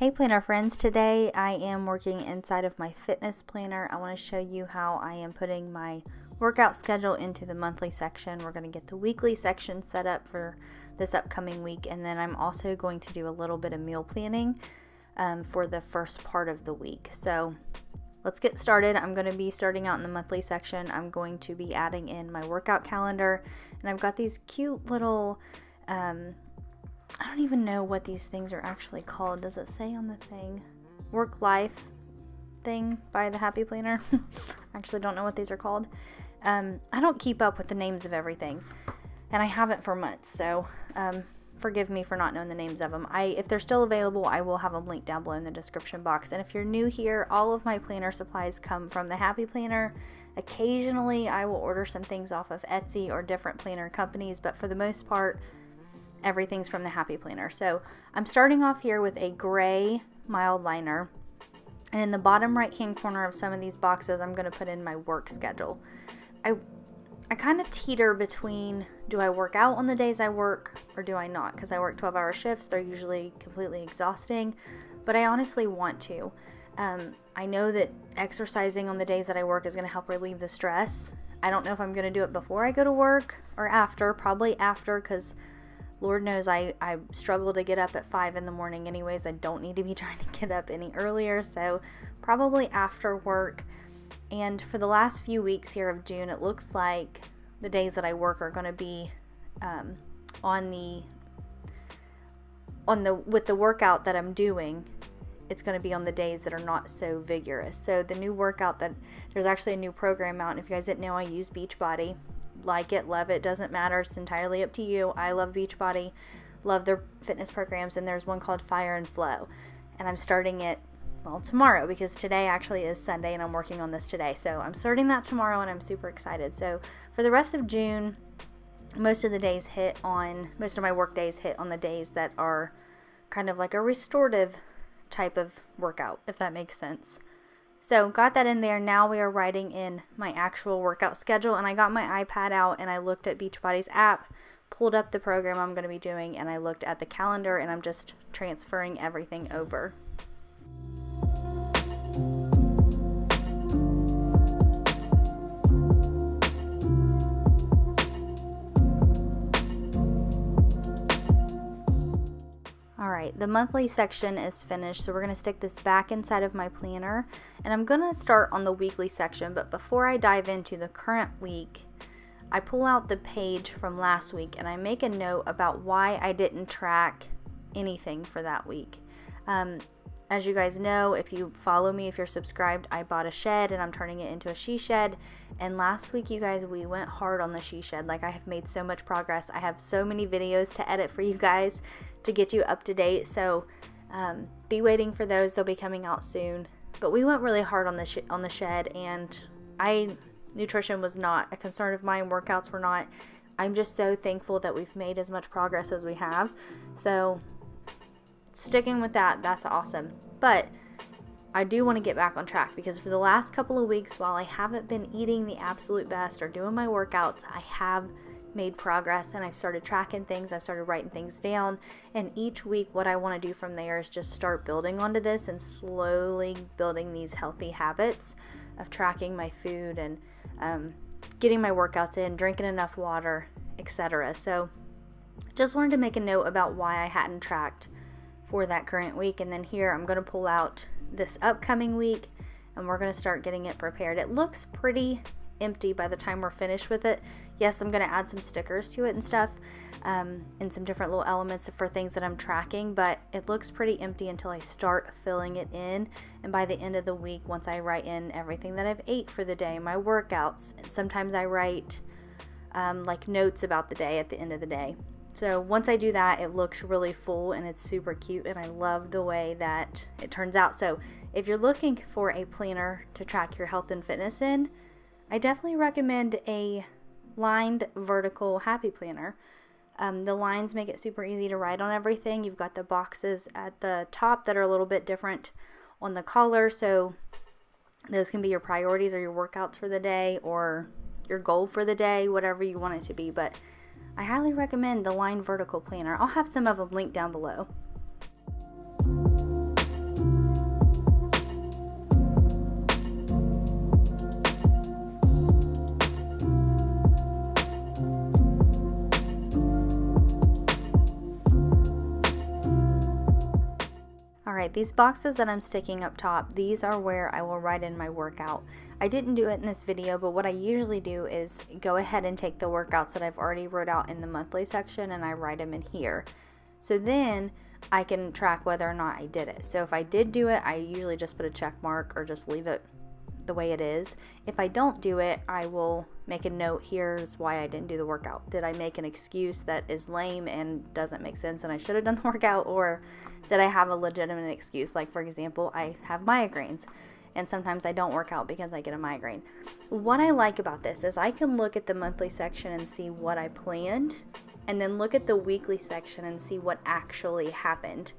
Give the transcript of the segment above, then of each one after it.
Hey planner friends, today I am working inside of my fitness planner. I want to show you how I am putting my workout schedule into the monthly section. We're going to get the weekly section set up for this upcoming week, and then I'm also going to do a little bit of meal planning for the first part of the week. So let's get started. I'm going to be starting out in the monthly section. I'm going to be adding in my workout calendar, and I've got these cute little I don't even know what these things are actually called. Does it say on the thing? Work life thing by the Happy Planner. I actually don't know what these are called. I don't keep up with the names of everything, and I haven't for months, so forgive me for not knowing the names of them. If they're still available, I will have them linked down below in the description box. And if you're new here, all of my planner supplies come from the Happy Planner. Occasionally, I will order some things off of Etsy or different planner companies, but for the most part, everything's from the Happy Planner. So I'm starting off here with a gray mild liner, and in the bottom right hand corner of some of these boxes I'm going to put in my work schedule. I kind of teeter between, do I work out on the days I work or do I not? Because I work 12-hour shifts. They're usually completely exhausting, but I honestly want to. I know that exercising on the days that I work is going to help relieve the stress. I don't know if I'm going to do it before I go to work or after. Probably after, because Lord knows I struggle to get up at 5 in the morning anyways. I don't need to be trying to get up any earlier, so probably after work. And for the last few weeks here of June, it looks like the days that I work are going to be with the workout that I'm doing. It's going to be on the days that are not so vigorous. So the new workout, there's actually a new program out, and if you guys didn't know, I use Beachbody. Like it, love it, doesn't matter. It's entirely up to you. I love Beachbody, love their fitness programs, and there's one called Fire and Flow, and I'm starting it tomorrow, because today actually is Sunday and I'm working on this today. So I'm starting that tomorrow and I'm super excited. So for the rest of June, most of my work days hit on the days that are kind of like a restorative type of workout, if that makes sense. So got that in there. Now we are writing in my actual workout schedule, and I got my iPad out and I looked at Beachbody's app, pulled up the program I'm going to be doing, and I looked at the calendar, and I'm just transferring everything over. Alright, the monthly section is finished, so we're going to stick this back inside of my planner, and I'm going to start on the weekly section. But before I dive into the current week, I pull out the page from last week and I make a note about why I didn't track anything for that week. As you guys know, if you follow me, if you're subscribed, I bought a shed and I'm turning it into a she shed. And last week, you guys, we went hard on the she shed. Like, I have made so much progress. I have so many videos to edit for you guys to get you up to date. So be waiting for those. They'll be coming out soon. But we went really hard on the shed, and nutrition was not a concern of mine. Workouts were not. I'm just so thankful that we've made as much progress as we have. So sticking with that, that's awesome. But I do want to get back on track, because for the last couple of weeks, while I haven't been eating the absolute best or doing my workouts, I have made progress, and I've started tracking things. I've started writing things down, and each week what I want to do from there is just start building onto this and slowly building these healthy habits of tracking my food and getting my workouts in, drinking enough water, etc. So just wanted to make a note about why I hadn't tracked for that current week. And then here I'm going to pull out this upcoming week, and we're going to start getting it prepared. It looks pretty empty by the time we're finished with it. Yes, I'm going to add some stickers to it and stuff, and some different little elements for things that I'm tracking, but it looks pretty empty until I start filling it in. And by the end of the week, once I write in everything that I've ate for the day, my workouts, and sometimes I write like notes about the day at the end of the day. So once I do that, it looks really full and it's super cute, and I love the way that it turns out. So if you're looking for a planner to track your health and fitness in, I definitely recommend a lined vertical Happy Planner. The lines make it super easy to write on everything. You've got the boxes at the top that are a little bit different on the color, so those can be your priorities or your workouts for the day or your goal for the day, whatever you want it to be. But I highly recommend the Line Vertical Planner. I'll have some of them linked down below. these boxes that I'm sticking up top, these are where I will write in my workout. I didn't do it in this video, but what I usually do is go ahead and take the workouts that I've already wrote out in the monthly section and I write them in here. So then I can track whether or not I did it. So if I did do it, I usually just put a check mark or just leave it the way it is. If I don't do it, I will make a note, here's why I didn't do the workout. Did I make an excuse that is lame and doesn't make sense and I should have done the workout, or did I have a legitimate excuse? Like, for example, I have migraines and sometimes I don't work out because I get a migraine. What I like about this is I can look at the monthly section and see what I planned, and then look at the weekly section and see what actually happened.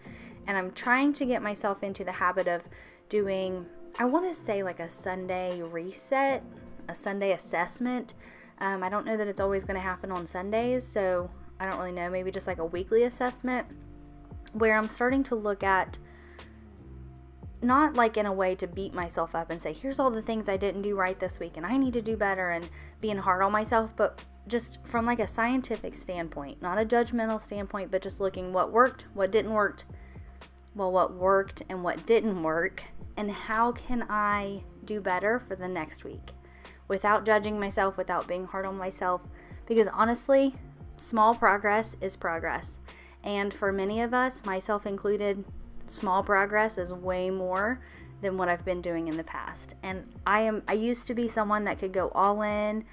And I'm trying to get myself into the habit of doing, I want to say like a Sunday reset, a Sunday assessment. I don't know that it's always going to happen on Sundays, so I don't really know, maybe just like a weekly assessment where I'm starting to look at, not like in a way to beat myself up and say, here's all the things I didn't do right this week and I need to do better and being hard on myself, but just from like a scientific standpoint, not a judgmental standpoint, but just looking what worked, what didn't work, well, what worked and what didn't work, and how can I do better for the next week without judging myself, without being hard on myself, because honestly, small progress is progress. And for many of us, myself included, small progress is way more than what I've been doing in the past. And I used to be someone that could go all in,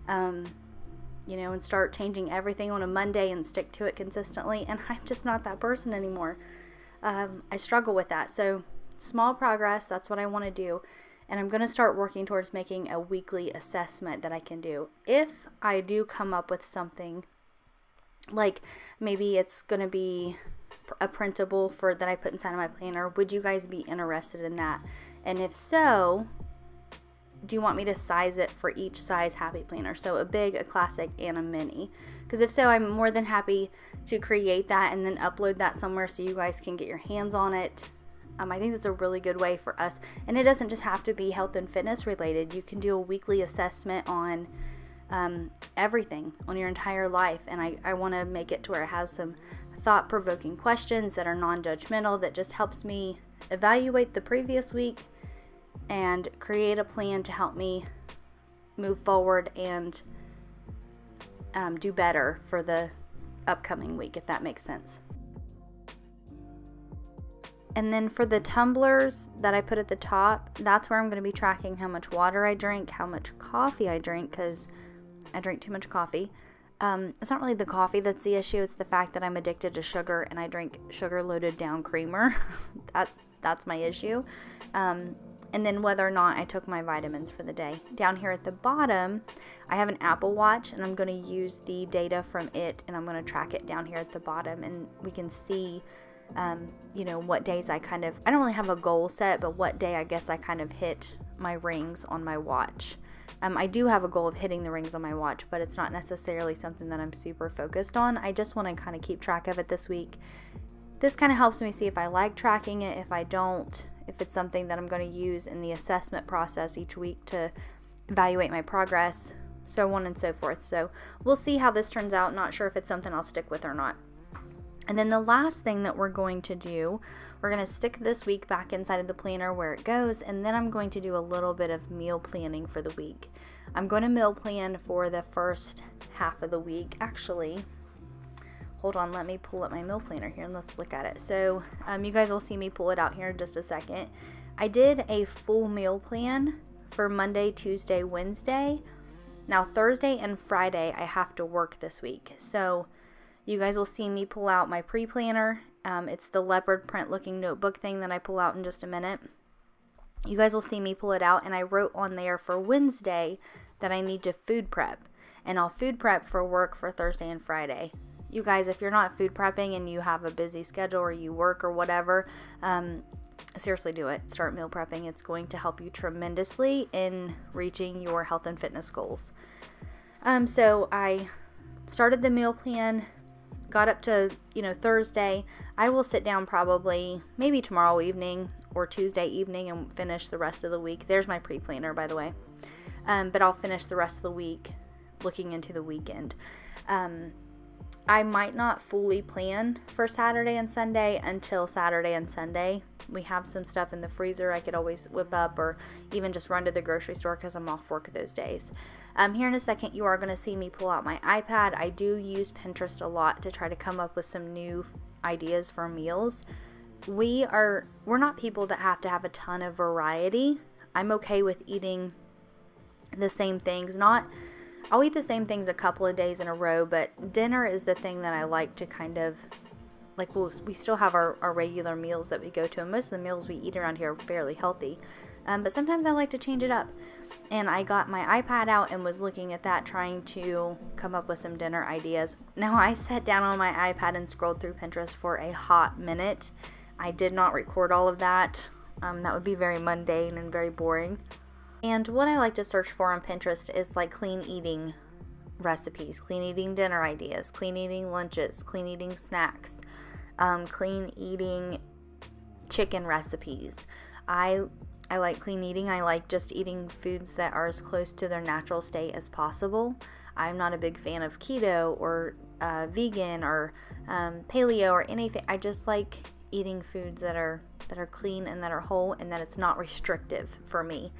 and start changing everything on a Monday and stick to it consistently. And I'm just not that person anymore. I struggle with that. So small progress, that's what I want to do. And I'm going to start working towards making a weekly assessment that I can do. If I do come up with something, like maybe it's going to be a printable for that I put inside of my planner, would you guys be interested in that? And if so, do you want me to size it for each size Happy Planner? So a big, a classic, and a mini. Because if so, I'm more than happy to create that and then upload that somewhere so you guys can get your hands on it. I think that's a really good way for us. And it doesn't just have to be health and fitness related. You can do a weekly assessment on everything, on your entire life. And I want to make it to where it has some thought-provoking questions that are non-judgmental, that just helps me evaluate the previous week and create a plan to help me move forward and do better for the upcoming week, if that makes sense. And then for the tumblers that I put at the top, that's where I'm going to be tracking how much water I drink, how much coffee I drink, because I drink too much coffee. It's not really the coffee that's the issue. It's the fact that I'm addicted to sugar and I drink sugar-loaded down creamer. That's my issue. And then whether or not I took my vitamins for the day. Down here at the bottom, I have an Apple Watch, and I'm going to use the data from it, and I'm going to track it down here at the bottom, and we can see, what days I don't really have a goal set, but what day I guess I kind of hit my rings on my watch. I do have a goal of hitting the rings on my watch, but it's not necessarily something that I'm super focused on. I just want to kind of keep track of it this week. This kind of helps me see if I like tracking it, if I don't, if it's something that I'm going to use in the assessment process each week to evaluate my progress, so on and so forth. So we'll see how this turns out. Not sure if it's something I'll stick with or not. And then the last thing that we're going to do, we're going to stick this week back inside of the planner where it goes, and then I'm going to do a little bit of meal planning for the week. I'm going to meal plan for the first half of the week. Actually, hold on, let me pull up my meal planner here and let's look at it. So you guys will see me pull it out here in just a second. I did a full meal plan for Monday, Tuesday, Wednesday. Now Thursday and Friday I have to work this week. So you guys will see me pull out my pre-planner. It's the leopard print looking notebook thing that I pull out in just a minute. You guys will see me pull it out, and I wrote on there for Wednesday that I need to food prep. And I'll food prep for work for Thursday and Friday. You guys, if you're not food prepping and you have a busy schedule or you work or whatever, seriously do it. Start meal prepping. It's going to help you tremendously in reaching your health and fitness goals. So I started the meal plan, got up to, Thursday. I will sit down probably maybe tomorrow evening or Tuesday evening and finish the rest of the week. There's my pre-planner, by the way. But I'll finish the rest of the week looking into the weekend. I might not fully plan for Saturday and Sunday until Saturday and Sunday. We have some stuff in the freezer I could always whip up, or even just run to the grocery store because I'm off work those days. Here in a second, you are going to see me pull out my iPad. I do use Pinterest a lot to try to come up with some new ideas for meals. We're not people that have to have a ton of variety. I'm okay with eating the same things. I'll eat the same things a couple of days in a row, but dinner is the thing that I like to kind of, like, we still have our regular meals that we go to, and most of the meals we eat around here are fairly healthy. But sometimes I like to change it up. And I got my iPad out and was looking at that, trying to come up with some dinner ideas. Now, I sat down on my iPad and scrolled through Pinterest for a hot minute. I did not record all of that. That would be very mundane and very boring. And what I like to search for on Pinterest is like clean eating recipes, clean eating dinner ideas, clean eating lunches, clean eating snacks, clean eating chicken recipes. I like clean eating. I like just eating foods that are as close to their natural state as possible. I'm not a big fan of keto or vegan or paleo or anything. I just like eating foods that are clean and that are whole, and that it's not restrictive for me.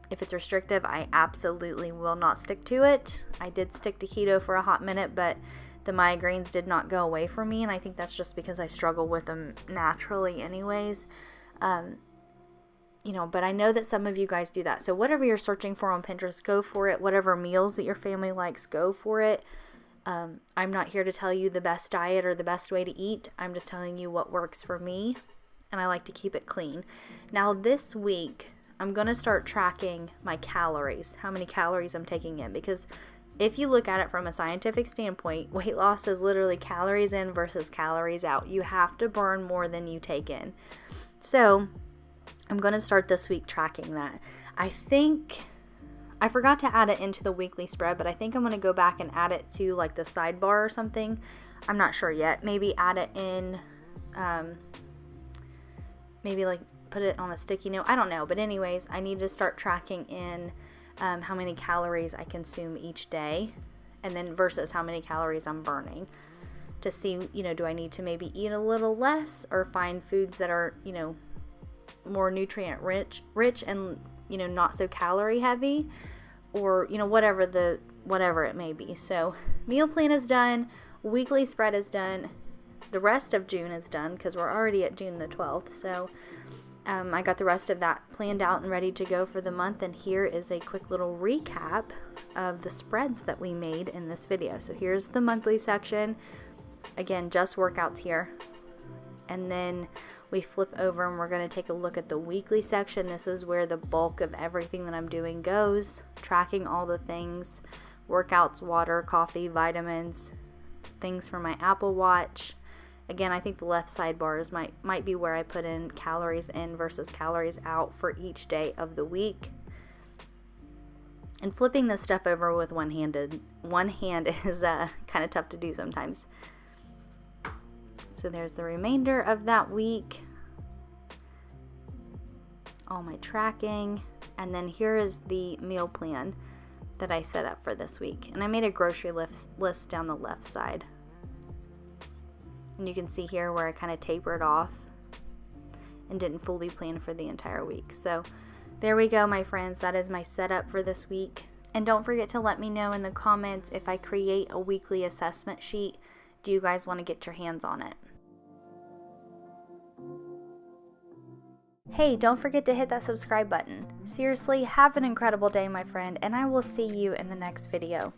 If it's restrictive, I absolutely will not stick to it. I did stick to keto for a hot minute, but the migraines did not go away for me, and I think that's just because I struggle with them naturally anyways. But I know that some of you guys do that. So whatever you're searching for on Pinterest, go for it. Whatever meals that your family likes, go for it. I'm not here to tell you the best diet or the best way to eat. I'm just telling you what works for me, and I like to keep it clean. Now this week, I'm going to start tracking my calories, how many calories I'm taking in, because if you look at it from a scientific standpoint, weight loss is literally calories in versus calories out. You have to burn more than you take in. So I'm going to start this week tracking that. I think I forgot to add it into the weekly spread, but I think I'm going to go back and add it to like the sidebar or something. I'm not sure yet. Maybe add it in, maybe like put it on a sticky note. I don't know. But anyways, I need to start tracking in how many calories I consume each day, and then versus how many calories I'm burning, to see, do I need to maybe eat a little less or find foods that are, more nutrient rich and, not so calorie heavy, or, whatever it may be. So meal plan is done. Weekly spread is done. The rest of June is done because we're already at June the 12th. So I got the rest of that planned out and ready to go for the month. And here is a quick little recap of the spreads that we made in this video. So here's the monthly section. Again, just workouts here. And then we flip over and we're going to take a look at the weekly section. This is where the bulk of everything that I'm doing goes. Tracking all the things, workouts, water, coffee, vitamins, things for my Apple Watch. Again, I think the left sidebars might be where I put in calories in versus calories out for each day of the week. And flipping this stuff over with one hand is kind of tough to do sometimes. So there's the remainder of that week. All my tracking. And then here is the meal plan that I set up for this week. And I made a grocery list down the left side. And you can see here where I kind of tapered off and didn't fully plan for the entire week. So there we go, my friends. That is my setup for this week. And don't forget to let me know in the comments if I create a weekly assessment sheet. Do you guys want to get your hands on it? Hey, don't forget to hit that subscribe button. Seriously, have an incredible day, my friend, and I will see you in the next video.